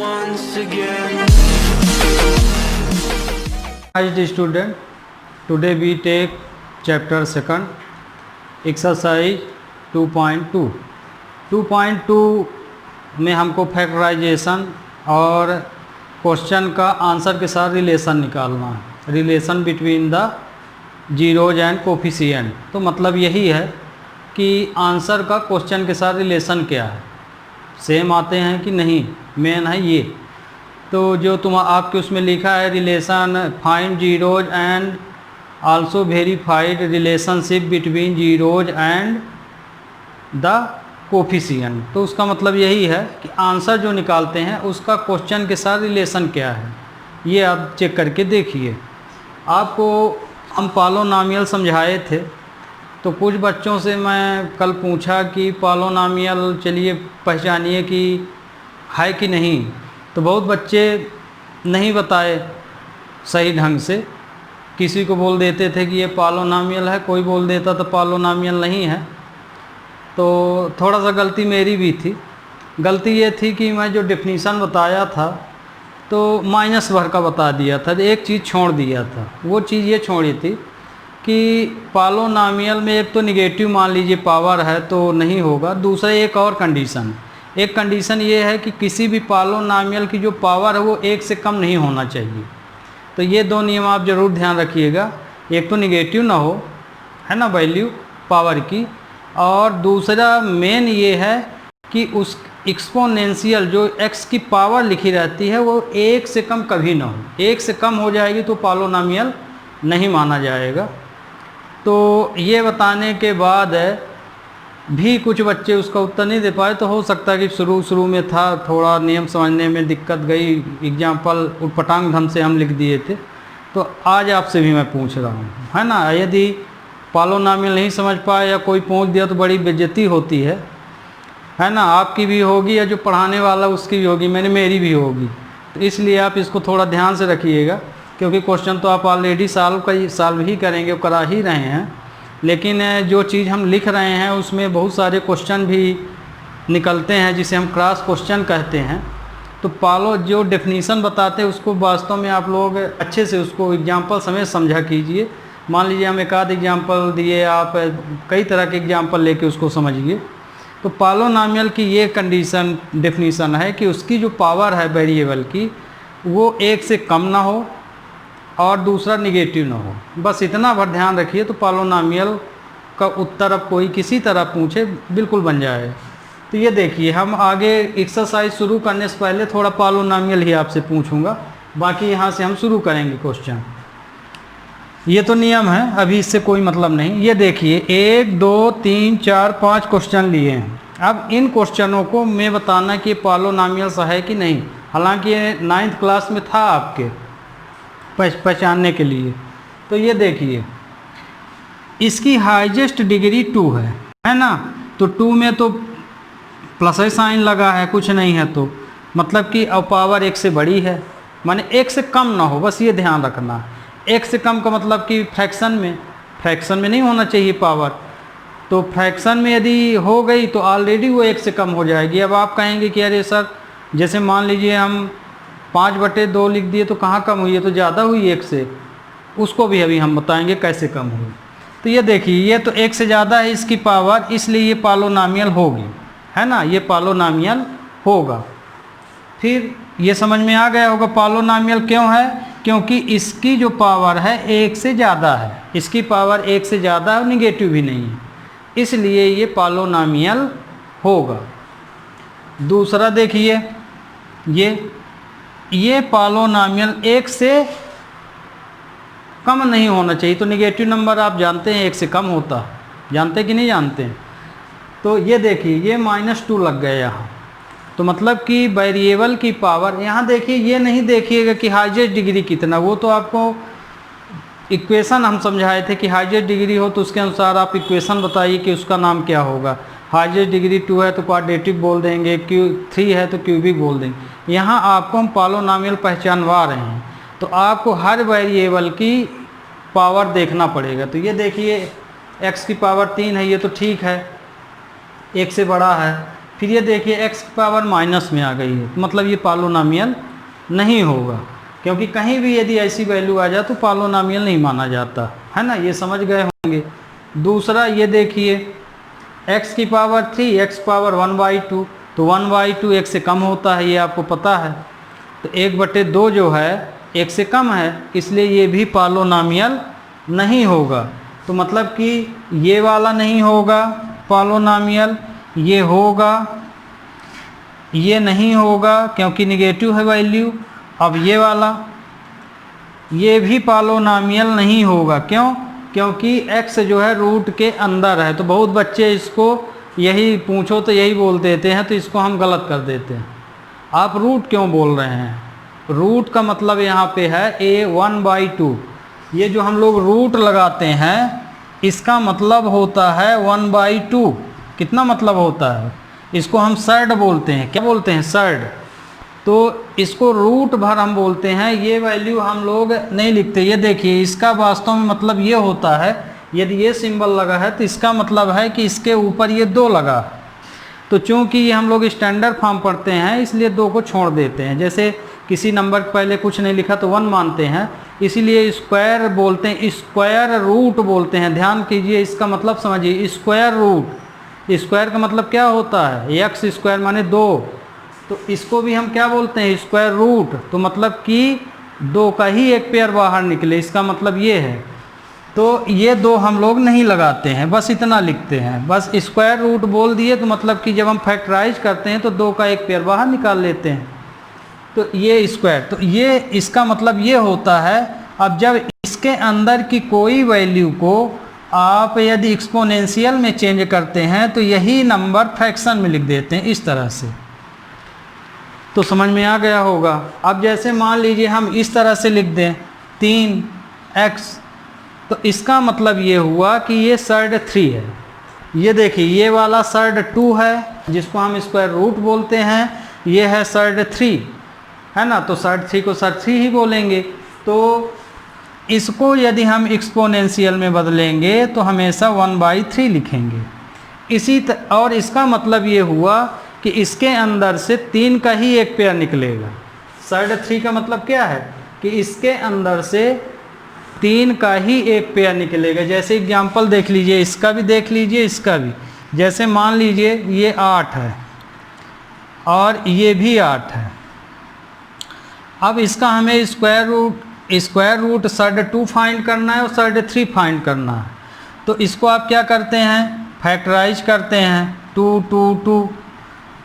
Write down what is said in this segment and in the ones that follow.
once again. Hi student, today we take chapter 2 exercise 2.2. 2.2 में हमको factorisation और question का आंसर के साथ रिलेशन निकालना है, relation between the zeros and coefficient. तो मतलब यही है कि आंसर का क्वेश्चन के साथ रिलेशन क्या है, सेम आते हैं कि नहीं, मेन है ये। तो जो आपके उसमें लिखा है relation find zeros and also verified relationship between zeros and the coefficient, तो उसका मतलब यही है कि आंसर जो निकालते हैं उसका क्वेश्चन के साथ रिलेशन क्या है, ये आप चेक करके देखिए। आपको हम पॉलिनोमियल समझाए थे, तो कुछ बच्चों से मैं कल पूछा कि पॉलिनोमियल चलिए पहचानिए कि है कि नहीं, तो बहुत बच्चे नहीं बताए सही ढंग से। किसी को बोल देते थे कि ये पॉलिनोमियल है, कोई बोल देता तो पॉलिनोमियल नहीं है। तो थोड़ा सा गलती मेरी भी थी। गलती ये थी कि मैं जो डेफिनीशन बताया था तो माइनस भर का बता दिया था, एक चीज़ छोड़ दिया था। वो चीज़ ये छोड़ी थी कि पॉलिनोमियल में एक तो निगेटिव मान लीजिए पावर है तो नहीं होगा, दूसरा एक और कंडीशन ये है कि किसी भी पॉलिनोमियल की जो पावर है वो एक से कम नहीं होना चाहिए। तो ये दो नियम आप ज़रूर ध्यान रखिएगा, एक तो निगेटिव ना हो, है ना, वैल्यू पावर की, और दूसरा मेन ये है कि उस एक्सपोनेंशियल जो x की पावर लिखी रहती है वो एक से कम कभी ना हो। एक से कम हो जाएगी तो पॉलिनोमियल नहीं माना जाएगा। तो ये बताने के बाद भी कुछ बच्चे उसका उत्तर नहीं दे पाए, तो हो सकता है कि शुरू में था थोड़ा नियम समझने में दिक्कत गई, एग्जाम्पल उटपटांग ढंग से हम लिख दिए थे। तो आज आपसे भी मैं पूछ रहा हूँ, है ना, यदि पॉलिनोमियल नहीं समझ पाए या कोई पूछ दिया तो बड़ी बेइज्जती होती है ना, आपकी भी होगी या जो पढ़ाने वाला उसकी भी होगी, मेरी भी होगी। तो इसलिए आप इसको थोड़ा ध्यान से रखिएगा, क्योंकि क्वेश्चन तो आप ऑलरेडी सॉल्व ही करेंगे, करा ही रहे हैं, लेकिन जो चीज़ हम लिख रहे हैं उसमें बहुत सारे क्वेश्चन भी निकलते हैं जिसे हम क्रॉस क्वेश्चन कहते हैं। तो जो डेफिनीशन बताते हैं उसको वास्तव में आप लोग अच्छे से उसको एग्जाम्पल समेत समझा कीजिए। मान लीजिए हम एक आध एग्जाम्पल दिए, आप कई तरह के एग्जाम्पल लेके उसको समझिए। तो पॉलिनोमियल की ये डेफिनीशन है कि उसकी जो पावर है वेरिएबल की वो एक से कम ना हो और दूसरा निगेटिव ना हो, बस इतना भर ध्यान रखिए। तो पॉलिनोमियल का उत्तर अब कोई किसी तरह पूछे बिल्कुल बन जाए। तो ये देखिए, हम आगे एक्सरसाइज शुरू करने से पहले थोड़ा पॉलिनोमियल ही आपसे पूछूंगा, बाकी यहाँ से हम शुरू करेंगे क्वेश्चन। ये तो नियम है, अभी इससे कोई मतलब नहीं। ये देखिए 1 2 3 4 5 क्वेश्चन लिए हैं। अब इन क्वेश्चनों को मैं बताना कि पॉलिनोमियल है कि नहीं, हालांकि ये 9th क्लास में था आपके पहचानने के लिए। तो ये देखिए, इसकी हाईएस्ट डिग्री 2 है ना, तो 2 में तो प्लस साइन लगा है, कुछ नहीं है, तो मतलब कि अब पावर 1 से बड़ी है, माने 1 से कम ना हो, बस ये ध्यान रखना। 1 से कम का मतलब कि फ्रैक्शन में नहीं होना चाहिए पावर। तो फ्रैक्शन में यदि हो गई तो ऑलरेडी वो 1 से कम हो जाएगी। अब आप कहेंगे कि अरे सर, जैसे मान लीजिए हम 5/2 लिख दिए तो कहाँ कम हुई है, तो ज़्यादा हुई 1 से, उसको भी अभी हम बताएंगे कैसे कम हुई। तो ये देखिए, ये तो 1 से ज़्यादा है इसकी पावर, इसलिए ये पॉलिनोमियल होगी, है ना, ये पॉलिनोमियल होगा। फिर ये समझ में आ गया होगा पॉलिनोमियल क्यों है, क्योंकि इसकी जो पावर है 1 से ज़्यादा है, इसकी पावर 1 से ज़्यादा है और निगेटिव भी नहीं है, इसलिए ये पॉलिनोमियल होगा। दूसरा देखिए, ये पॉलिनोमियल 1 से कम नहीं होना चाहिए। तो निगेटिव नंबर आप जानते हैं 1 से कम होता, जानते कि नहीं जानते हैं। तो ये देखिए, ये -2 लग गया यहाँ, तो मतलब कि वेरिएबल की पावर, यहाँ देखिए, ये नहीं देखिएगा कि हाईएस्ट डिग्री कितना, वो तो आपको इक्वेशन हम समझाए थे कि हाईएस्ट डिग्री हो तो उसके अनुसार आप इक्वेशन बताइए कि उसका नाम क्या होगा। हाईएस्ट डिग्री 2 है तो क्वाड्रेटिक बोल देंगे, 3 है तो क्यूबिक बोल देंगे। यहाँ आपको हम पॉलिनोमियल पहचानवा रहे हैं, तो आपको हर वेरिएबल की पावर देखना पड़ेगा। तो ये देखिए, x की पावर 3 है, ये तो ठीक है, 1 से बड़ा है, फिर ये देखिए x की पावर माइनस में आ गई है, मतलब ये पॉलिनोमियल नहीं होगा, क्योंकि कहीं भी यदि ऐसी वैल्यू आ जाए तो पॉलिनोमियल नहीं माना जाता है ना, ये समझ गए होंगे। दूसरा ये देखिए x की पावर 3 x पावर 1/2, तो 1/2 1 से कम होता है, ये आपको पता है। तो 1/2 जो है 1 से कम है, इसलिए ये भी पॉलिनोमियल नहीं होगा। तो मतलब कि ये वाला नहीं होगा पॉलिनोमियल, ये होगा, ये नहीं होगा क्योंकि निगेटिव है वैल्यू। अब ये वाला, ये भी पॉलिनोमियल नहीं होगा, क्यों? क्योंकि x जो है रूट के अंदर है। तो बहुत बच्चे इसको यही पूछो तो यही बोल देते हैं, तो इसको हम गलत कर देते हैं। आप रूट क्यों बोल रहे हैं? रूट का मतलब यहाँ पे है a1/2। ये जो हम लोग रूट लगाते हैं इसका मतलब होता है 1/2। कितना मतलब होता है? इसको हम सर्ड बोलते हैं। क्या बोलते हैं? सर्ड। तो इसको रूट भर हम बोलते हैं। ये वैल्यू हम लोग नहीं लिखते। ये देखिए इसका वास्तव में मतलब ये होता है, यदि ये सिंबल लगा है तो इसका मतलब है कि इसके ऊपर ये 2 लगा। तो चूंकि ये हम लोग स्टैंडर्ड फॉर्म पढ़ते हैं इसलिए 2 को छोड़ देते हैं। जैसे किसी नंबर पहले कुछ नहीं लिखा तो 1 मानते हैं, इसीलिए स्क्वायर बोलते हैं, स्क्वायर रूट बोलते हैं। ध्यान कीजिए, इसका मतलब समझिए, स्क्वायर रूट। स्क्वायर का मतलब क्या होता है? x स्क्वायर माने 2। तो इसको भी हम क्या बोलते हैं? Square root. तो मतलब कि 2 का ही एक पेयर बाहर निकले, इसका मतलब ये है। तो ये 2 हम लोग नहीं लगाते हैं, बस इतना लिखते हैं। बस स्क्वायर रूट बोल दिए तो मतलब कि जब हम फैक्टराइज करते हैं तो 2 का एक पेयर बाहर निकाल लेते हैं। तो ये स्क्वायर, तो ये इसका मतलब ये होता है। अब जब इसके अंदर की कोई वैल्यू को आप यदि एक्सपोनेंशियल में चेंज करते हैं तो यही नंबर फ्रैक्शन में लिख देते हैं इस तरह से। तो समझ में आ गया होगा। अब जैसे मान लीजिए हम इस तरह से लिख दें 3x, तो इसका मतलब ये हुआ कि ये सर्ड 3 है। ये देखिए ये वाला सर्ड 2 है जिसको हम स्क्वायर रूट बोलते हैं, ये है सर्ड 3 है ना। तो सर्ड 3 को सर्ड 3 ही बोलेंगे। तो इसको यदि हम एक्सपोनेंशियल में बदलेंगे तो हमेशा 1/3 लिखेंगे। और इसका मतलब ये हुआ कि इसके अंदर से 3 का ही एक पेयर निकलेगा। सर्ड 3 का मतलब क्या है? कि इसके अंदर से 3 का ही एक पेयर निकलेगा। जैसे एग्जांपल देख लीजिए, इसका भी देख लीजिए, इसका भी। जैसे मान लीजिए ये 8 है और ये भी 8 है। अब इसका हमें स्क्वायर रूट सर्ड 2 फाइंड करना है और सर्ड 3 फाइंड करना है। तो इसको आप क्या करते हैं? फैक्टराइज करते हैं 2 2 2।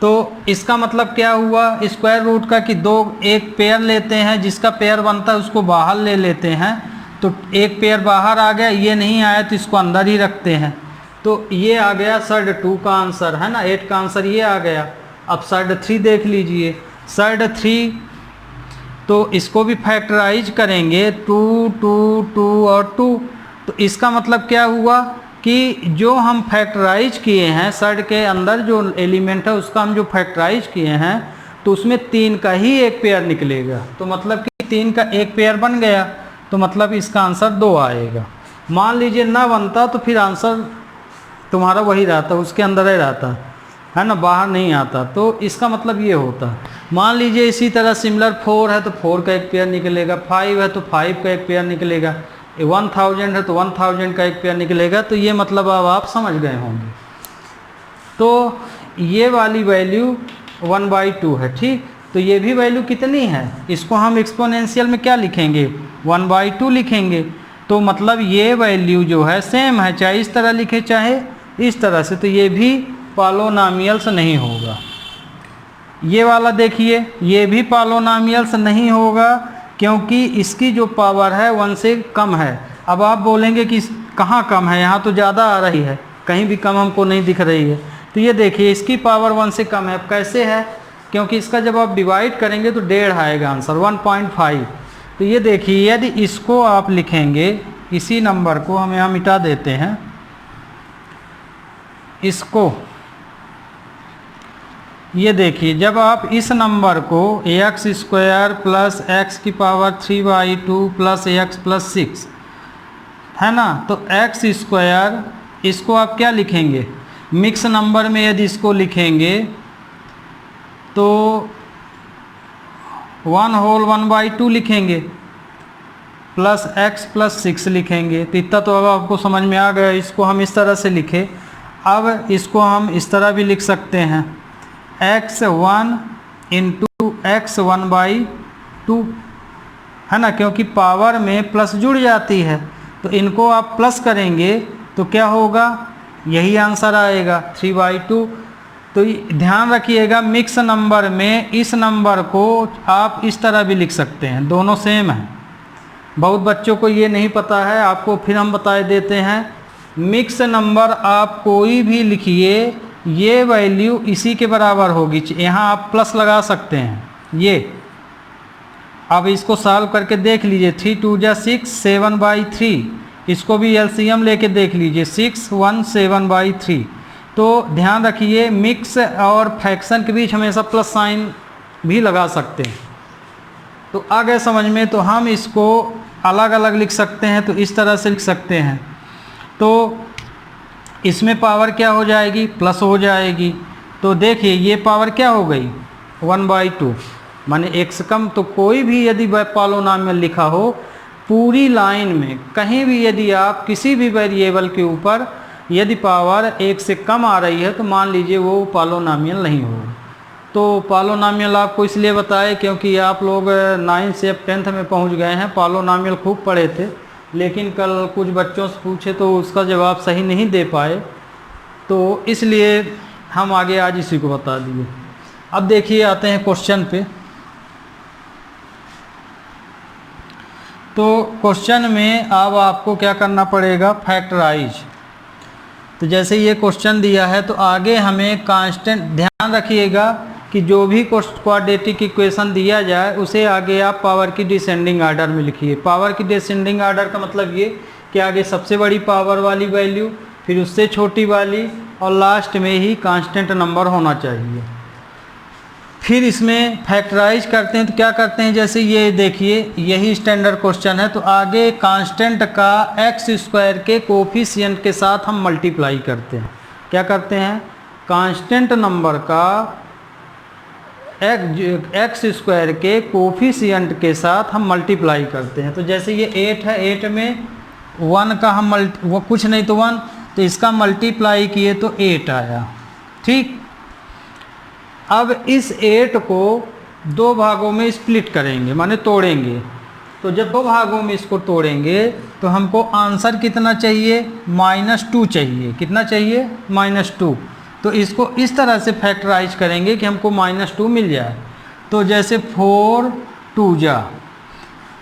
तो इसका मतलब क्या हुआ स्क्वायर रूट का कि 2 एक पेयर लेते हैं, जिसका पेयर बनता है उसको बाहर ले लेते हैं। तो एक पेयर बाहर आ गया, ये नहीं आया तो इसको अंदर ही रखते हैं। तो ये आ गया सर्ड 2 का आंसर है ना, 8 का आंसर ये आ गया। अब सर्ड 3 देख लीजिए, सर्ड 3 तो इसको भी फैक्टराइज करेंगे 2 2 2 और 2। तो इसका मतलब क्या हुआ कि जो हम फैक्टराइज किए हैं सर्ड के अंदर जो एलिमेंट है उसका हम जो फैक्टराइज किए हैं तो उसमें 3 का ही एक पेयर निकलेगा। तो मतलब कि 3 का एक पेयर बन गया, तो मतलब इसका आंसर 2 आएगा। मान लीजिए ना बनता तो फिर आंसर तुम्हारा वही रहता, उसके अंदर ही रहता है ना, बाहर नहीं आता। तो इसका मतलब ये होता। मान लीजिए इसी तरह सिमिलर 4 है तो 4 का एक पेयर निकलेगा, 5 है तो 5 का एक पेयर निकलेगा, 1000 है तो 1000 का एक पेयर निकलेगा। तो ये मतलब अब आप समझ गए होंगे। तो ये वाली वैल्यू 1/2 है, ठीक। तो ये भी वैल्यू कितनी है? इसको हम एक्सपोनेंशियल में क्या लिखेंगे? 1/2 लिखेंगे। तो मतलब ये वैल्यू जो है सेम है, चाहे इस तरह लिखे चाहे इस तरह से। तो ये भी पॉलिनोमियल्स नहीं होगा। ये वाला देखिए, ये भी पॉलिनोमियल्स नहीं होगा क्योंकि इसकी जो पावर है 1 से कम है। अब आप बोलेंगे कि कहाँ कम है, यहाँ तो ज़्यादा आ रही है, कहीं भी कम हमको नहीं दिख रही है। तो ये देखिए इसकी पावर 1 से कम है। अब कैसे है? क्योंकि इसका जब आप डिवाइड करेंगे तो 1.5 आएगा आंसर, 1.5। तो ये देखिए यदि इसको आप लिखेंगे, इसी नंबर को हम यहाँ मिटा देते हैं, इसको ये देखिए जब आप इस नंबर को x² प्लस x की पावर 3/2 प्लस x प्लस 6 है ना, तो x², इसको आप क्या लिखेंगे? मिक्स नंबर में यदि इसको लिखेंगे तो 1 होल 1/2 लिखेंगे प्लस x प्लस 6 लिखेंगे। तो इतना तो अब आपको समझ में आ गया। इसको हम इस तरह से लिखे। अब इसको हम इस तरह भी लिख सकते हैं x1 इंटू x1/2 है ना, क्योंकि पावर में प्लस जुड़ जाती है। तो इनको आप प्लस करेंगे तो क्या होगा, यही आंसर आएगा 3/2। तो ध्यान रखिएगा मिक्स नंबर में इस नंबर को आप इस तरह भी लिख सकते हैं, दोनों सेम हैं। बहुत बच्चों को ये नहीं पता है, आपको फिर हम बता देते हैं। मिक्स नंबर आप कोई भी लिखिए, ये वैल्यू इसी के बराबर होगी। यहाँ आप प्लस लगा सकते हैं। ये अब इसको सॉल्व करके देख लीजिए, 3 2 जा 6 7/3। इसको भी एलसीएम लेके देख लीजिए, 6 1 7/3। तो ध्यान रखिए मिक्स और फ्रैक्शन के बीच हमेशा प्लस साइन भी लगा सकते हैं। तो आ गए समझ में। तो हम इसको अलग अलग लिख सकते हैं, तो इस तरह से लिख सकते हैं। तो इसमें पावर क्या हो जाएगी, प्लस हो जाएगी। तो देखिए ये पावर क्या हो गई 1/2, माने एक से कम। तो कोई भी यदि पॉलिनोमियल लिखा हो पूरी लाइन में कहीं भी, यदि आप किसी भी वेरिएबल के ऊपर यदि पावर एक से कम आ रही है तो मान लीजिए वो पॉलिनोमियल नहीं होगा। तो पॉलिनोमियल आपको इसलिए बताए क्योंकि आप लोग 9 से अब 10th में पहुंच गए हैं। पॉलिनोमियल खूब पढ़े थे, लेकिन कल कुछ बच्चों से पूछे तो उसका जवाब सही नहीं दे पाए, तो इसलिए हम आगे आज इसी को बता दिए। अब देखिए आते हैं क्वेश्चन पे। तो क्वेश्चन में अब आपको क्या करना पड़ेगा, फैक्टराइज। तो जैसे ये क्वेश्चन दिया है तो आगे हमें कांस्टेंट, ध्यान रखिएगा कि जो भी क्वाड्रेटिक इक्वेशन दिया जाए उसे आगे आप पावर की डिसेंडिंग ऑर्डर में लिखिए। पावर की डिसेंडिंग ऑर्डर का मतलब ये कि आगे सबसे बड़ी पावर वाली वैल्यू, फिर उससे छोटी वाली, और लास्ट में ही कांस्टेंट नंबर होना चाहिए। फिर इसमें फैक्टराइज करते हैं तो क्या करते हैं, जैसे ये देखिए यही स्टैंडर्ड क्वेश्चन है। तो आगे कांस्टेंट का x² के कोफिशिएंट के साथ हम मल्टीप्लाई करते हैं। क्या करते हैं, कांस्टेंट नंबर का x² के कोफिशिएंट के साथ हम मल्टीप्लाई करते हैं। तो जैसे ये 8 है, 8 में 1 का हम वो कुछ नहीं तो 1, तो इसका मल्टीप्लाई किए तो 8 आया। ठीक, अब इस 8 को 2 भागों में स्प्लिट करेंगे, माने तोड़ेंगे। तो जब 2 भागों में इसको तोड़ेंगे तो हमको आंसर कितना चाहिए, -2 चाहिए। कितना चाहिए, -2। तो इसको इस तरह से फैक्टराइज करेंगे कि हमको -2 मिल जाए। तो जैसे 4 2 जा,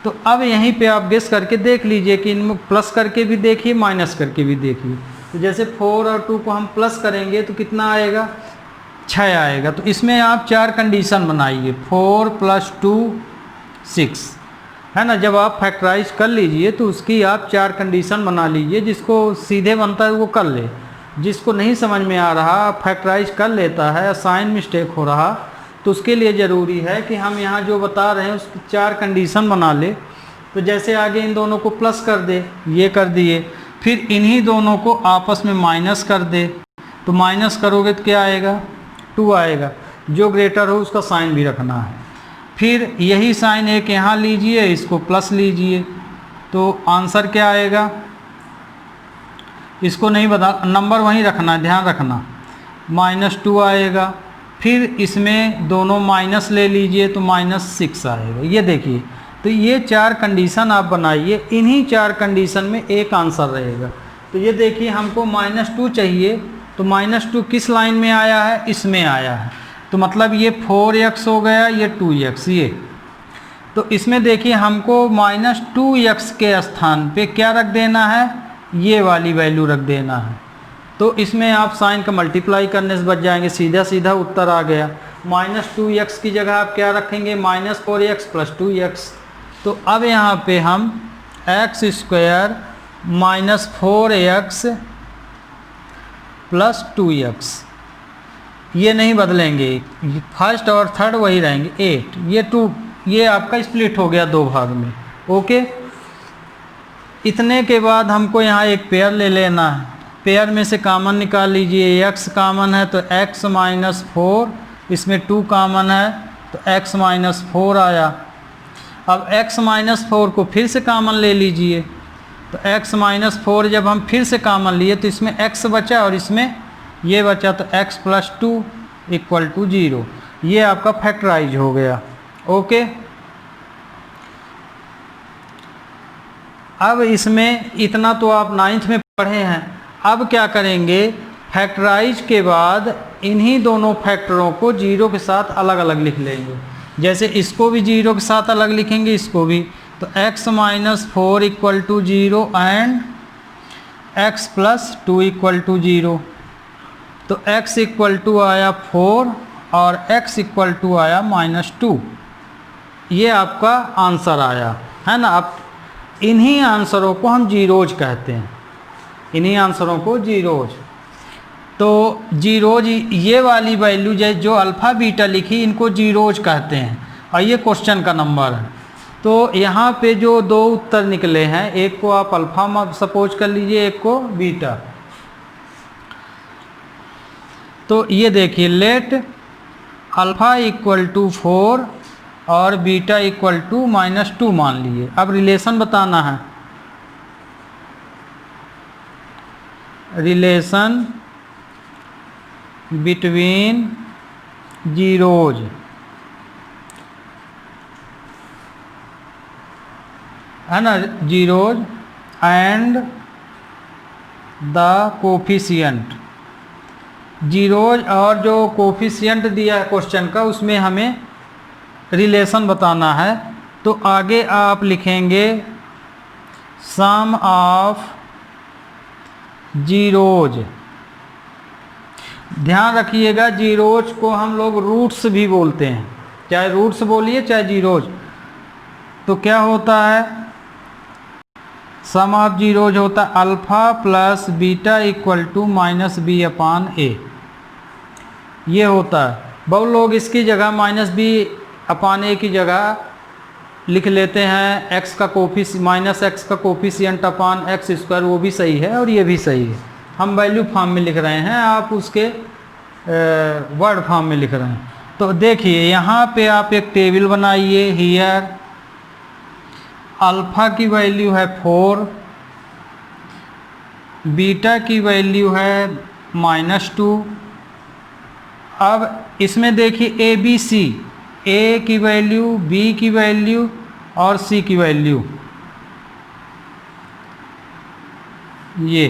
तो अब यहीं पे आप गेस करके देख लीजिए कि इनमें प्लस करके भी देखिए, माइनस करके भी देखिए। तो जैसे 4 और 2 को हम प्लस करेंगे तो कितना आएगा, 6 आएगा। तो इसमें आप 4 कंडीशन बनाइए, 4 + 2 6 है ना। जब आप फैक्टराइज कर लीजिए तो उसकी आप 4 कंडीशन बना लीजिए। जिसको सीधे बनता है वो कर ले, जिसको नहीं समझ में आ रहा फैक्टराइज कर लेता है, साइन मिस्टेक हो रहा, तो उसके लिए ज़रूरी है कि हम यहाँ जो बता रहे हैं उसकी 4 कंडीशन बना ले। तो जैसे आगे इन दोनों को प्लस कर दे, ये कर दिए, फिर इन्हीं दोनों को आपस में माइनस कर दे। तो माइनस करोगे तो क्या आएगा, 2 आएगा। जो ग्रेटर हो उसका साइन भी रखना है। फिर यही साइन एक यहाँ लीजिए, इसको प्लस लीजिए, तो आंसर क्या आएगा, इसको नहीं बता, नंबर वहीं रखना है, ध्यान रखना, -2 आएगा। फिर इसमें दोनों माइनस ले लीजिए तो -6 आएगा। ये देखिए, तो ये 4 कंडीशन आप बनाइए, इन्हीं 4 कंडीशन में एक आंसर रहेगा। तो ये देखिए हमको -2 चाहिए, तो -2 किस लाइन में आया है, इसमें आया है। तो मतलब ये 4x हो गया, ये 2x, ये। तो इसमें देखिए हमको -2x के स्थान पे क्या रख देना है, ये वाली वैल्यू रख देना है। तो इसमें आप साइन का मल्टीप्लाई करने से बच जाएंगे, सीधा सीधा उत्तर आ गया। -2x की जगह आप क्या रखेंगे, -4x + 2x। तो अब यहाँ पे हम x² -4x + 2x, ये नहीं बदलेंगे, फर्स्ट और थर्ड वही रहेंगे। 8, ये 2, ये आपका स्प्लिट हो गया 2 भाग में। ओके, इतने के बाद हमको यहाँ एक पेयर ले लेना है। पेयर में से कॉमन निकाल लीजिए, x कॉमन है तो x - 4 इसमें 2 कॉमन है तो x माइनस 4 आया। अब x माइनस 4 को फिर से कॉमन ले लीजिए, तो x माइनस 4 जब हम फिर से कॉमन लिए तो इसमें x बचा और इसमें ये बचा, तो x प्लस 2 इक्वल टू 0। ये आपका फैक्टराइज हो गया। ओके, अब इसमें इतना तो आप 9th में पढ़े हैं। अब क्या करेंगे, फैक्टराइज के बाद इन्हीं दोनों फैक्टरों को 0 के साथ अलग अलग लिख लेंगे। जैसे इसको भी 0 के साथ अलग लिखेंगे, इसको भी, तो x minus 4 equal to 0 and x plus 2 equal to 0। तो x इक्वल टू आया 4 और x इक्वल टू आया -2। ये आपका आंसर आया है ना। अब इन्हीं आंसरों को हम जीरोज कहते हैं, इन्हीं आंसरों को जीरोज। तो जीरोज, ये वाली वैल्यू जो अल्फ़ा बीटा लिखी, इनको जीरोज कहते हैं और ये क्वेश्चन का नंबर है। तो यहाँ पे जो 2 उत्तर निकले हैं, एक को आप अल्फ़ा सपोज कर लीजिए, एक को बीटा। तो ये देखिए, लेट अल्फ़ा इक्वल टू 4 और बीटा इक्वल टू -2 मान लिए। अब रिलेशन बताना है, रिलेशन बिटवीन जीरोज। है ना, zeros and the coefficient. Zeros और जो कोफिशिएंट दिया है क्वेश्चन का, उसमें हमें रिलेशन बताना है। तो आगे आप लिखेंगे सम ऑफ जीरोज। ध्यान रखिएगा, जीरोज को हम लोग रूट्स भी बोलते हैं, चाहे रूट्स बोलिए चाहे जीरोज। तो क्या होता है, सम ऑफ जीरोज होता है alpha plus beta equal to -b/a। ये होता है। बहुत लोग इसकी जगह -b/a की जगह लिख लेते हैं x का कोफिशिएंट अपान x²। वो भी सही है और ये भी सही है। हम वैल्यू फॉर्म में लिख रहे हैं, आप उसके वर्ड फॉर्म में लिख रहे हैं। तो देखिए, यहाँ पे आप एक टेबल बनाइए। हियर अल्फ़ा की वैल्यू है 4, बीटा की वैल्यू है -2। अब इसमें देखिए ABC, A की वैल्यू, B की वैल्यू और C की वैल्यू। ये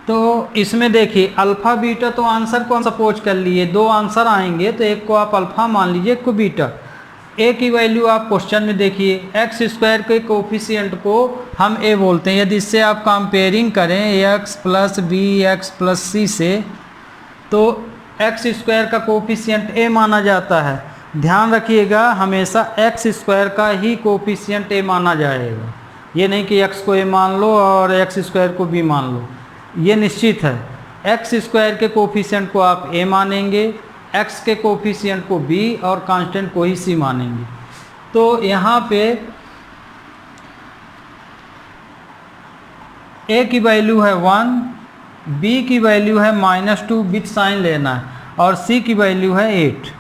तो इसमें देखिए अल्फ़ा बीटा, तो आंसर को हम सपोज कर लिए, 2 आंसर आएंगे, तो एक को आप अल्फ़ा मान लीजिए, एक को बीटा। ए की वैल्यू आप क्वेश्चन में देखिए, x² के कोफिशिएंट को हम a बोलते हैं। यदि इससे आप कंपेयरिंग करें x plus B x plus C से, तो x² का कोफिशिएंट a माना जाता है। ध्यान रखिएगा, हमेशा x² का ही कोफिशिएंट a माना जाएगा। ये नहीं कि x को a मान लो और x² को b मान लो, ये निश्चित है। x² के कोफिशिएंट को आप a मानेंगे, x के कोफिशिएंट को b और कांस्टेंट को ही c मानेंगे। तो यहाँ पे a की वैल्यू है 1, b की वैल्यू है -2 विथ साइन लेना है, और c की वैल्यू है 8।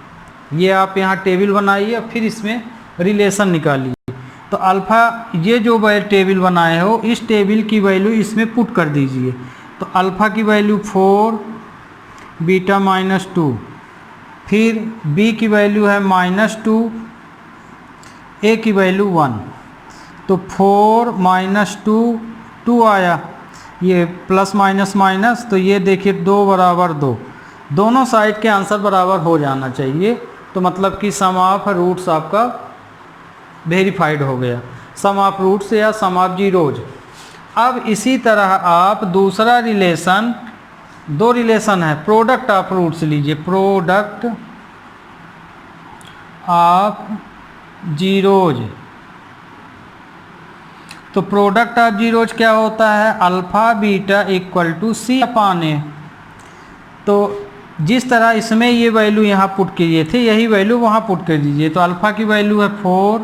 ये आप यहाँ टेबल बनाइए और फिर इसमें रिलेशन निकालिए। तो अल्फ़ा, ये जो टेबल बनाए हो, इस टेबल की वैल्यू इसमें पुट कर दीजिए। तो अल्फ़ा की वैल्यू 4, बीटा -2, फिर b की वैल्यू है -2, a की वैल्यू 1। तो 4 -2 2 आया, ये प्लस माइनस माइनस, तो ये देखिए 2 बराबर 2, दोनों साइड के आंसर बराबर हो जाना चाहिए। तो मतलब कि सम ऑफ रूट्स आपका वेरीफाइड हो गया, सम ऑफ रूट्स या सम ऑफ जीरोज। अब इसी तरह आप दूसरा रिलेशन, 2 रिलेशन है, प्रोडक्ट ऑफ रूट्स लीजिए, प्रोडक्ट ऑफ जीरोज। तो प्रोडक्ट ऑफ जीरोज क्या होता है, alpha beta equal to c/a। तो जिस तरह इसमें ये वैल्यू यहाँ पुट किए थे, यही वैल्यू वहाँ पुट कर दीजिए। तो अल्फ़ा की वैल्यू है 4,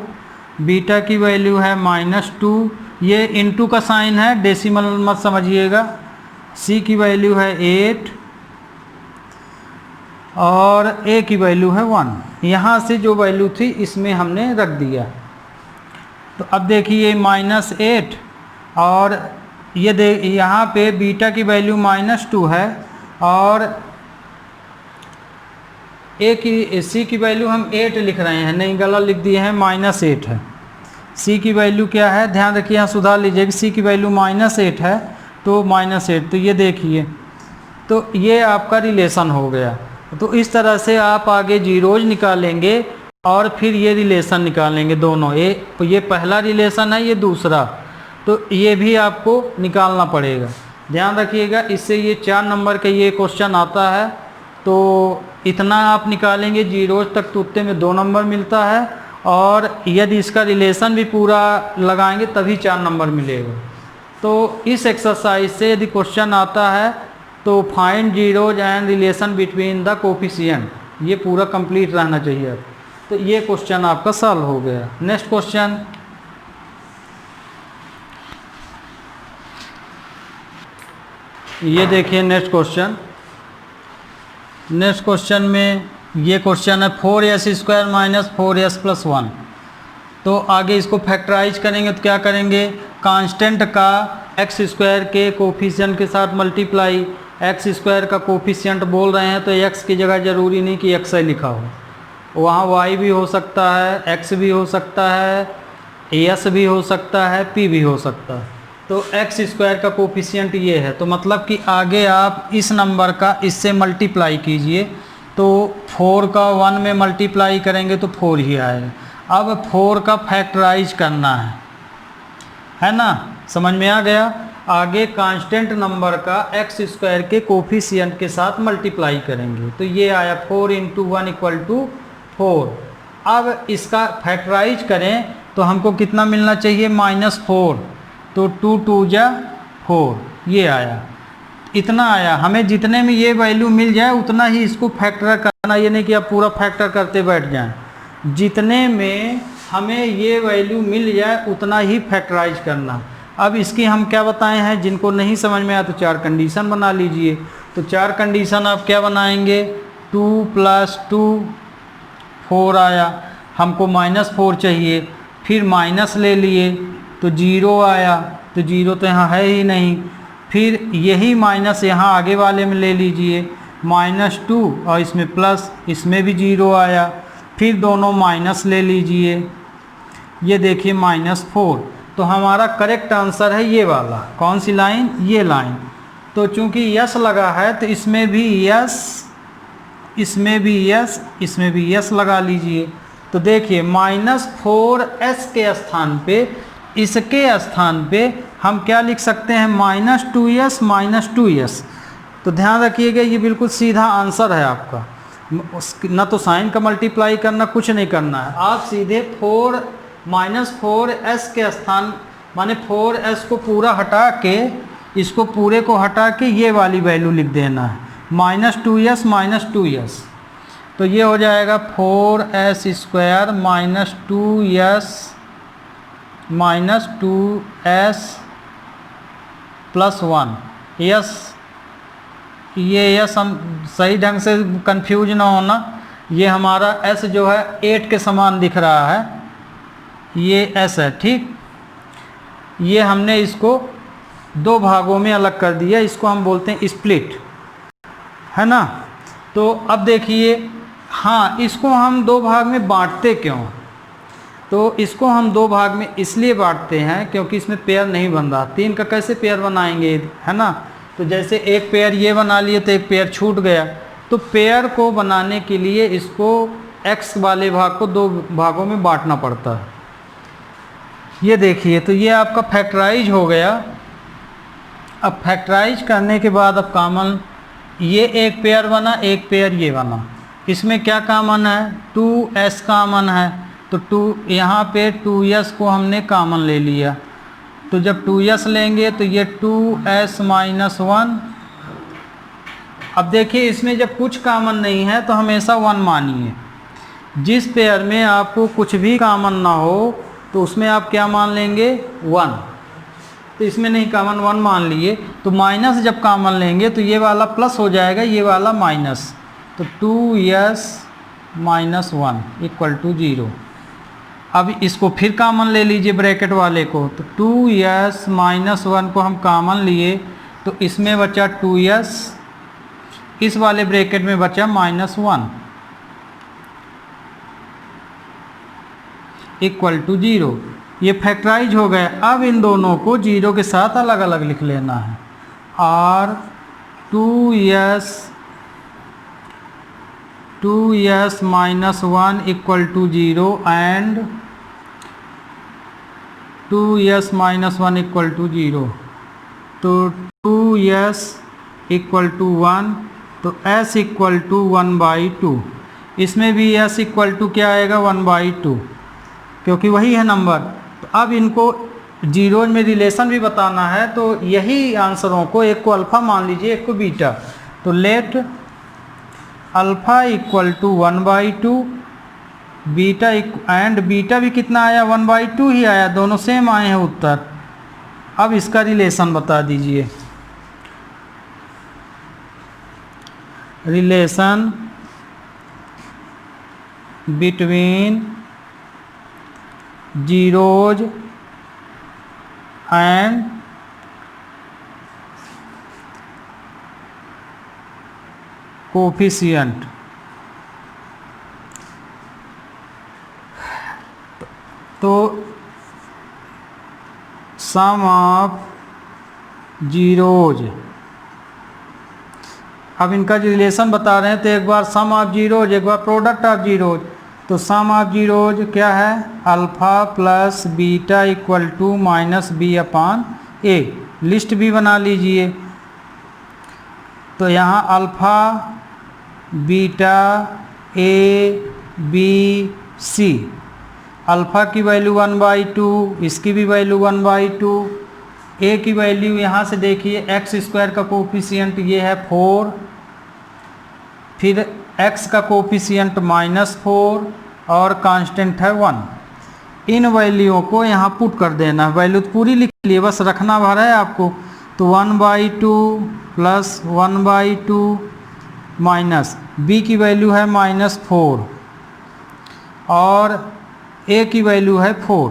बीटा की वैल्यू है -2, ये इनटू का साइन है, डेसिमल मत समझिएगा। c की वैल्यू है 8, और a की वैल्यू है 1। यहाँ से जो वैल्यू थी इसमें हमने रख दिया। तो अब देखिए -8 और ये यहाँ पे बीटा की वैल्यू -2 है और c की वैल्यू हम 8 लिख रहे हैं, नहीं गलत लिख दिए हैं, -8 है। c की वैल्यू क्या है, ध्यान रखिए, यहाँ सुधार लीजिए कि c की वैल्यू -8 है तो -8, तो ये देखिए, तो ये आपका रिलेशन हो गया। तो इस तरह से आप आगे जीरोज निकालेंगे और फिर ये रिलेशन निकालेंगे दोनों। ये पहला रिलेशन है, ये दूसरा, तो ये भी आपको निकालना पड़ेगा। ध्यान रखिएगा, इससे ये 4 नंबर का ये क्वेश्चन आता है, तो इतना आप निकालेंगे जीरोज तक, तो उतने में 2 नंबर मिलता है, और यदि इसका रिलेशन भी पूरा लगाएंगे तभी 4 नंबर मिलेगा। तो इस एक्सरसाइज से यदि क्वेश्चन आता है तो find zeros and relation between the coefficient, ये पूरा कंप्लीट रहना चाहिए। तो ये क्वेश्चन आपका सॉल्व हो गया। नेक्स्ट क्वेश्चन, ये देखिए नेक्स्ट क्वेश्चन। नेक्स्ट क्वेश्चन में ये क्वेश्चन है 4s² - 4s + 1। तो आगे इसको फैक्टराइज करेंगे तो क्या करेंगे, कांस्टेंट का x² के कोफिशिएंट के साथ मल्टीप्लाई, x² का कोफिशिएंट बोल रहे हैं तो x की जगह ज़रूरी नहीं कि x लिखा हो, वहाँ y भी हो सकता है, x भी हो सकता है, s भी हो सकता है, p भी हो सकता है। तो x² का कोफिशिएंट ये है, तो मतलब कि आगे आप इस नंबर का इससे मल्टीप्लाई कीजिए, तो 4 का 1 में मल्टीप्लाई करेंगे तो 4 ही आएगा। अब 4 का फैक्टराइज करना है ना, समझ में आ गया। आगे कांस्टेंट नंबर का x² के कोफिशिएंट के साथ मल्टीप्लाई करेंगे, तो ये आया 4 × 1 = 4। अब इसका फैक्टराइज करें तो हमको कितना मिलना चाहिए, -4, तो 2 × 2 = 4, ये आया, इतना आया। हमें जितने में ये वैल्यू मिल जाए उतना ही इसको फैक्टर करना, ये नहीं कि आप पूरा फैक्टर करते बैठ जाएं। जितने में हमें ये वैल्यू मिल जाए उतना ही फैक्टराइज करना। अब इसकी हम क्या बताए हैं, जिनको नहीं समझ में आया तो 4 कंडीशन बना लीजिए। तो 4 कंडीशन आप क्या बनाएंगे, 2 + 2 4 आया, हमको -4 चाहिए, फिर माइनस ले लिए तो 0 आया, तो 0 तो यहाँ है ही नहीं, फिर यही माइनस यहाँ आगे वाले में ले लीजिए, -2 और इसमें प्लस, इसमें भी 0 आया, फिर दोनों माइनस ले लीजिए, ये देखिए -4। तो हमारा करेक्ट आंसर है ये वाला, कौन सी लाइन, ये लाइन। तो चूंकि यस लगा है तो इसमें भी यस, इसमें भी यस, इसमें भी यस लगा लीजिए। तो देखिए -4s के स्थान पे, इसके स्थान पे हम क्या लिख सकते हैं, -2s -2s। तो ध्यान रखिएगा ये बिल्कुल सीधा आंसर है आपका, ना तो साइन का मल्टीप्लाई करना, कुछ नहीं करना है, आप सीधे -4s के स्थान, माने 4s को पूरा हटा के, इसको पूरे को हटा के ये वाली वैल्यू लिख देना है, -2s -2s। तो ये हो जाएगा 4s² - 2s -2s + 1। यस, ये यस हम सही ढंग से कंफ्यूज ना होना, ये हमारा s जो है 8 के समान दिख रहा है, ये s है, ठीक। ये हमने इसको 2 भागों में अलग कर दिया, इसको हम बोलते हैं स्प्लिट, है ना। तो अब देखिए, हाँ, इसको हम 2 भाग में बांटते क्यों, तो इसको हम 2 भाग में इसलिए बांटते हैं क्योंकि इसमें पेयर नहीं बन रहा। 3 का कैसे पेयर बनाएंगे, है ना। तो जैसे एक पेयर ये बना लिए तो एक पेयर छूट गया, तो पेयर को बनाने के लिए इसको x वाले भाग को 2 भागों में बांटना पड़ता है। ये देखिए, तो ये आपका फैक्टराइज हो गया। अब फैक्टराइज करने के बाद अब कॉमन, ये एक पेयर बना, एक पेयर ये बना, इसमें क्या कॉमन है, 2s कॉमन है, तो 2 यहाँ पे 2s को हमने कॉमन ले लिया, तो जब 2s लेंगे तो ये 2s - 1। अब देखिए इसमें जब कुछ कॉमन नहीं है तो हमेशा 1 मानिए। जिस पेयर में आपको कुछ भी कॉमन ना हो तो उसमें आप क्या मान लेंगे, 1। तो इसमें नहीं कॉमन, 1 मान लिए, तो माइनस जब कॉमन लेंगे तो ये वाला प्लस हो जाएगा, ये वाला माइनस, तो 2s माइनस 1 इक्वल टू 0। अब इसको फिर कॉमन ले लीजिए ब्रैकेट वाले को, तो 2s माइनस 1 को हम कॉमन लिए तो इसमें बचा 2s, इस वाले ब्रैकेट में बचा माइनस 1 इक्वल टू 0। ये फैक्टराइज हो गया। अब इन दोनों को 0 के साथ अलग अलग लिख लेना है। और 2s minus 1 equal to 0 and 2s minus 1 equal to 0। तो 2s इक्वल टू 1, तो s इक्वल टू 1/2। इसमें भी s इक्वल टू क्या आएगा 1/2, क्योंकि वही है नंबर। तो अब इनको जीरो में रिलेशन भी बताना है, तो यही आंसरों को, एक को अल्फ़ा मान लीजिए, एक को बीटा। तो let alpha equal to 1/2, beta and beta भी कितना आया 1/2 ही आया, दोनों सेम आए हैं उत्तर। अब इसका रिलेशन बता दीजिए। Relation between zeros and coefficient. तो सम ऑफ जीरोज, अब इनका जो रिलेशन बता रहे हैं, तो एक बार सम ऑफ जीरोज, एक बार प्रोडक्ट ऑफ जीरोज। तो सम ऑफ जीरोज क्या है, alpha plus beta equal to minus b/a। List भी बना लीजिए। तो यहाँ alpha beta a b c, alpha की वैल्यू 1/2, इसकी भी वैल्यू 1/2। a की वैल्यू यहाँ से देखिए, x² का कोफिशिएंट ये है 4, फिर x का कोफिशिएंट -4 और कांस्टेंट है 1। इन वैल्यूओं को यहाँ पुट कर देना। वैल्यू तो पूरी लिख लिए, बस रखना भरा है आपको। तो 1/2 प्लस 1/2 माइनस b की वैल्यू है -4 और a की वैल्यू है 4।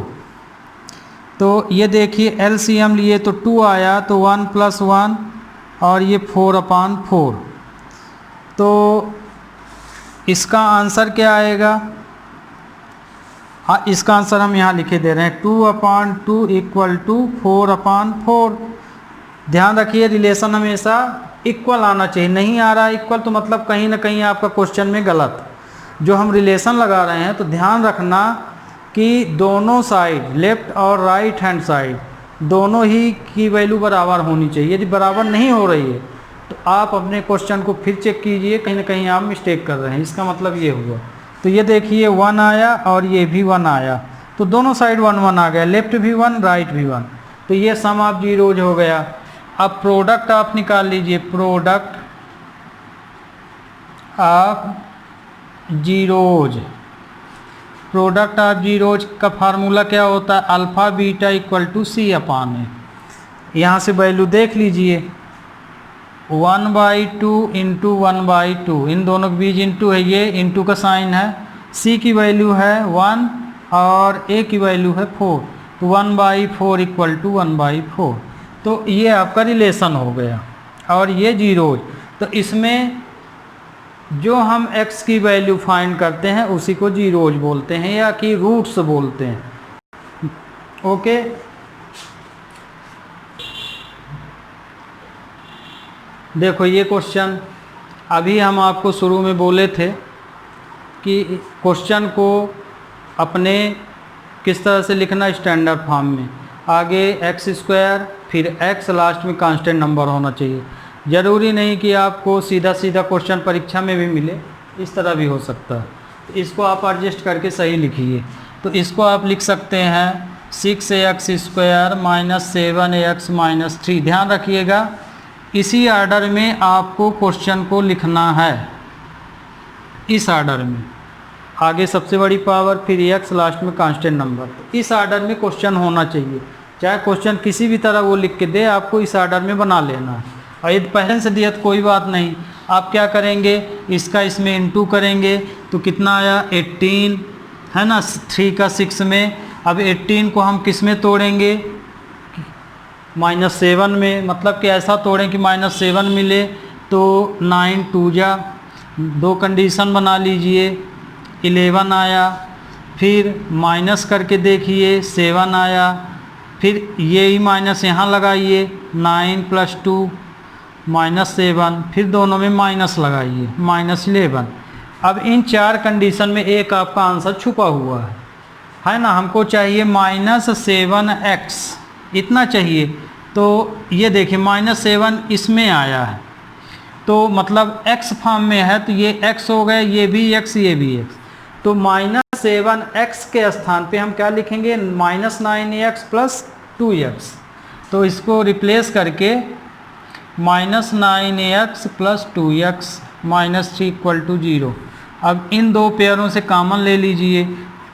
तो ये देखिए LCM लिए तो 2 आया, तो 1 + 1 और ये 4/4। तो इसका आंसर क्या आएगा, हाँ इसका आंसर हम यहाँ लिखे दे रहे हैं 2/2 इक्वल टू 4/4। ध्यान रखिए रिलेशन हमेशा इक्वल आना चाहिए। नहीं आ रहा इक्वल तो मतलब कहीं ना कहीं आपका क्वेश्चन में गलत। जो हम रिलेशन लगा रहे हैं तो ध्यान रखना कि दोनों साइड, लेफ्ट और राइट हैंड साइड, दोनों ही की वैल्यू बराबर होनी चाहिए। यदि बराबर नहीं हो रही है तो आप अपने क्वेश्चन को फिर चेक कीजिए, कहीं ना कहीं आप मिस्टेक कर रहे हैं। इसका मतलब ये हुआ। तो ये देखिए 1 आया और ये भी 1 आया, तो दोनों साइड 1 1 आ गया, लेफ्ट भी 1 राइट भी 1। तो ये सम ऑफ जीरोज हो गया। अब प्रोडक्ट आप निकाल लीजिए, product of zeros. Product of zeros का फार्मूला क्या होता है, alpha beta equal to c/a। यहाँ से वैल्यू देख लीजिए, 1/2 इंटू 1/2, इन दोनों के बीच इंटू है, ये इंटू का साइन है। c की वैल्यू है 1 और a की वैल्यू है 4, तो 1/4 इक्वल टू 1/4। तो ये आपका रिलेशन हो गया। और ये जीरोज, तो इसमें जो हम x की वैल्यू फाइंड करते हैं उसी को जीरोज बोलते हैं या कि रूट्स बोलते हैं। ओके, देखो ये क्वेश्चन अभी हम आपको शुरू में बोले थे कि क्वेश्चन को अपने किस तरह से लिखना, स्टैंडर्ड फॉर्म में। आगे x², फिर x, लास्ट में कांस्टेंट नंबर होना चाहिए। ज़रूरी नहीं कि आपको सीधा सीधा क्वेश्चन परीक्षा में भी मिले, इस तरह भी हो सकता है। तो इसको आप एडजस्ट करके सही लिखिए। तो इसको आप लिख सकते हैं 6x² - 7x - 3। ध्यान रखिएगा इसी आर्डर में आपको क्वेश्चन को लिखना है, इस आर्डर में। आगे सबसे बड़ी पावर, फिर x, लास्ट में कांस्टेंट नंबर। तो इस आर्डर में क्वेश्चन होना चाहिए। चाहे क्वेश्चन किसी भी तरह वो लिख के दे, आपको इस आर्डर में बना लेना है। और यदि पहले से दिया तो कोई बात नहीं, आप क्या करेंगे, इसका इसमें इनटू करेंगे तो कितना आया 18 है ना, 3 का 6 में। अब 18 को हम किस में तोड़ेंगे, -7 में, मतलब कि ऐसा तोड़ें कि -7 मिले। तो 9 2 जा, 2 कंडीशन बना लीजिए, 11 आया, फिर माइनस करके देखिए 7 आया, फिर ये ही माइनस यहाँ लगाइए, 9 + 2 -7, फिर दोनों में माइनस लगाइए -11। अब इन 4 कंडीशन में एक आपका आंसर छुपा हुआ है ना। हमको चाहिए -7x, इतना चाहिए। तो ये देखिए -7 इसमें आया है, तो मतलब x फॉर्म में है, तो ये x हो गए, ये भी x, ये भी x। तो -7x के स्थान पे हम क्या लिखेंगे, -9x + 2x। तो इसको रिप्लेस करके -9x + 2x -3 = 0। अब इन दो पेयरों से कॉमन ले लीजिए।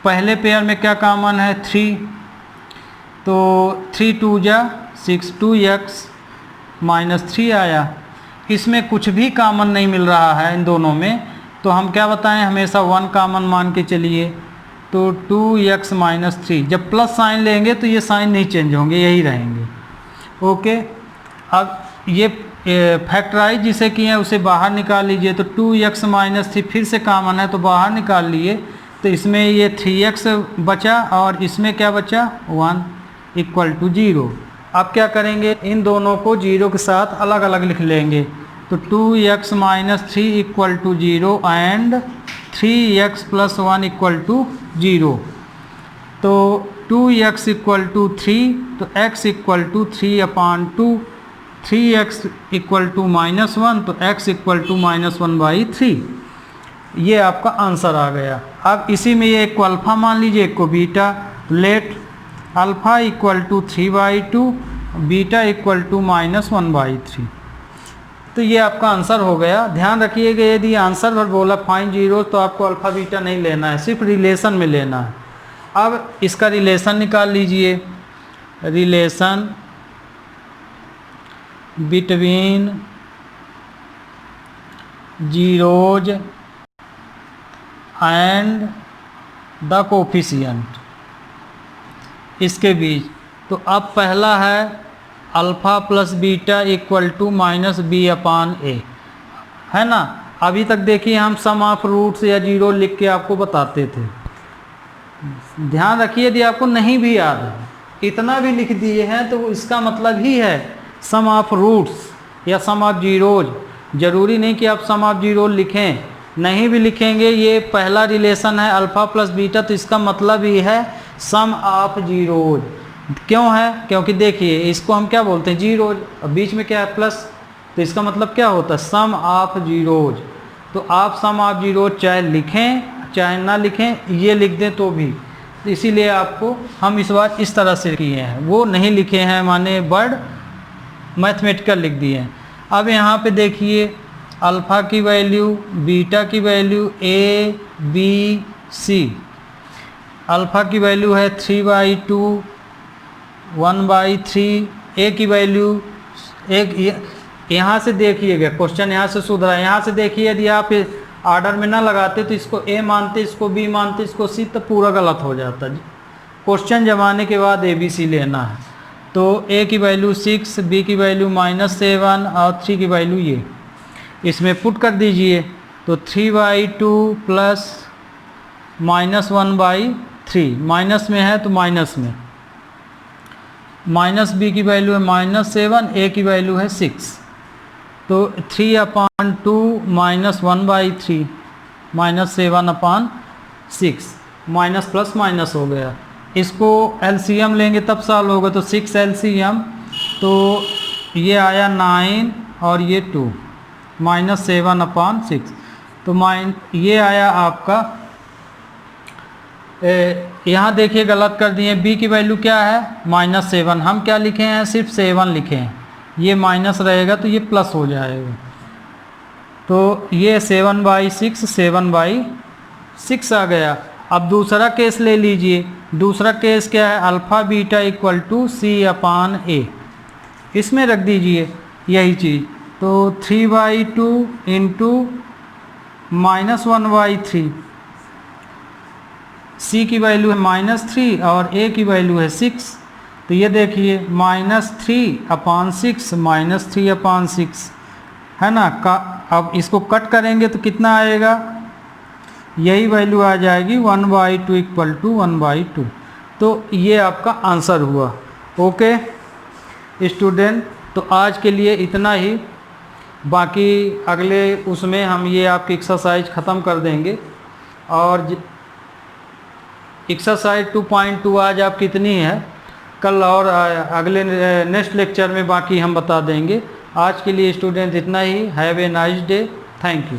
पहले पेयर में क्या कॉमन है, 3, तो 3 2 जा 6, 2x -3 आया। इसमें कुछ भी कॉमन नहीं मिल रहा है इन दोनों में, तो हम क्या बताएं, हमेशा 1 कॉमन मान के चलिए। तो 2x -3, जब प्लस साइन लेंगे तो ये साइन नहीं चेंज होंगे, यही रहेंगे। ओके, अब ये फैक्टराइज जिसे किए हैं उसे बाहर निकाल लीजिए। तो 2x -3 फिर से कॉमन है तो बाहर निकाल लिए, तो इसमें ये 3x बचा और इसमें क्या बचा 1 = 0। अब क्या करेंगे, इन दोनों को 0 के साथ अलग अलग लिख लेंगे। तो 2x -3 = 0 एंड 3x + 1 = 0। तो 2x = 3, तो x = 3/2, 3x = -1, तो x = -1/3। ये आपका आंसर आ गया। अब इसी में ये एक को अल्फ़ा मान लीजिए, एक को बीटा। Late alpha = 3/2, beta = -1/3। तो ये आपका आंसर हो गया। ध्यान रखिएगा, यदि आंसर पर बोला फाइंड 0 तो आपको अल्फ़ा बीटा नहीं लेना है, सिर्फ रिलेशन में लेना है। अब इसका रिलेशन निकाल लीजिए, relation between zeros and the coefficient, इसके बीच। तो अब पहला है अल्फ़ा + बीटा = -b/a, है ना। अभी तक देखिए हम सम ऑफ रूट्स या जीरो लिख के आपको बताते थे। ध्यान रखिए, यदि आपको नहीं भी याद है, इतना भी लिख दिए हैं तो इसका मतलब ही है सम ऑफ रूट्स या सम ऑफ जीरोज। ज़रूरी नहीं कि आप सम ऑफ जीरो लिखें, नहीं भी लिखेंगे। ये पहला रिलेशन है अल्फ़ा + बीटा, तो इसका मतलब ही है सम ऑफ जीरोज। क्यों है, क्योंकि देखिए इसको हम क्या बोलते हैं, जीरोज, और बीच में क्या है प्लस, तो इसका मतलब क्या होता है सम ऑफ जीरोज। तो आप सम ऑफ जीरोज चाहे लिखें चाहे ना लिखें, ये लिख दें तो भी, इसीलिए आपको हम इस बार इस तरह से किए हैं, वो नहीं लिखे हैं माने वर्ड मैथमेटिकल लिख दिए हैं। अब यहाँ पे देखिए अल्फ़ा की वैल्यू, बीटा की value a b c। Alpha की वैल्यू है 3/2, 1/3, a की वैल्यू एक, यहाँ से देखिएगा क्वेश्चन यहाँ से सुधरा। यहाँ से देखिए, यदि आप ऑर्डर में ना लगाते तो इसको a मानते, इसको b मानते, इसको c, तो पूरा गलत हो जाता। क्वेश्चन जमाने के बाद a b c लेना है। तो a की वैल्यू 6, b की वैल्यू -7 और 3 की वैल्यू ये, इसमें पुट कर दीजिए। तो 3/2 + -1/3, माइनस में है तो माइनस में, -b की वैल्यू है -7, a की वैल्यू है 6। तो 3/2 -1/3 -7/6, माइनस प्लस माइनस हो गया। इसको एलसीएम लेंगे तब सॉल्व होगा। तो 6 एलसीएम, तो ये आया 9 और ये 2, -7/6। तो ये आया आपका, यहाँ देखिए गलत कर दिए। b की वैल्यू क्या है -7, हम क्या लिखे हैं, सिर्फ 7 लिखे हैं, ये माइनस रहेगा तो ये प्लस हो जाएगा। तो ये 7/6, 7/6 आ गया। अब दूसरा केस ले लीजिए। दूसरा केस क्या है, अल्फ़ा बीटा = c/a, इसमें रख दीजिए यही चीज़। तो 3/2 इंटू -1/3, c की वैल्यू है -3 और a की वैल्यू है 6। तो ये देखिए -3/6 -3/6 है ना। अब इसको कट करेंगे तो कितना आएगा, यही वैल्यू आ जाएगी 1/2 इक्वल टू 1/2। तो ये आपका आंसर हुआ। ओके स्टूडेंट, तो आज के लिए इतना ही, बाकी अगले उसमें हम ये आपकी एक्सरसाइज ख़त्म कर देंगे। और एक्सरसाइज 2.2 आज आप कितनी है, कल और अगले नेक्स्ट लेक्चर में बाकी हम बता देंगे। आज के लिए स्टूडेंट इतना ही। Have a nice day. Thank you.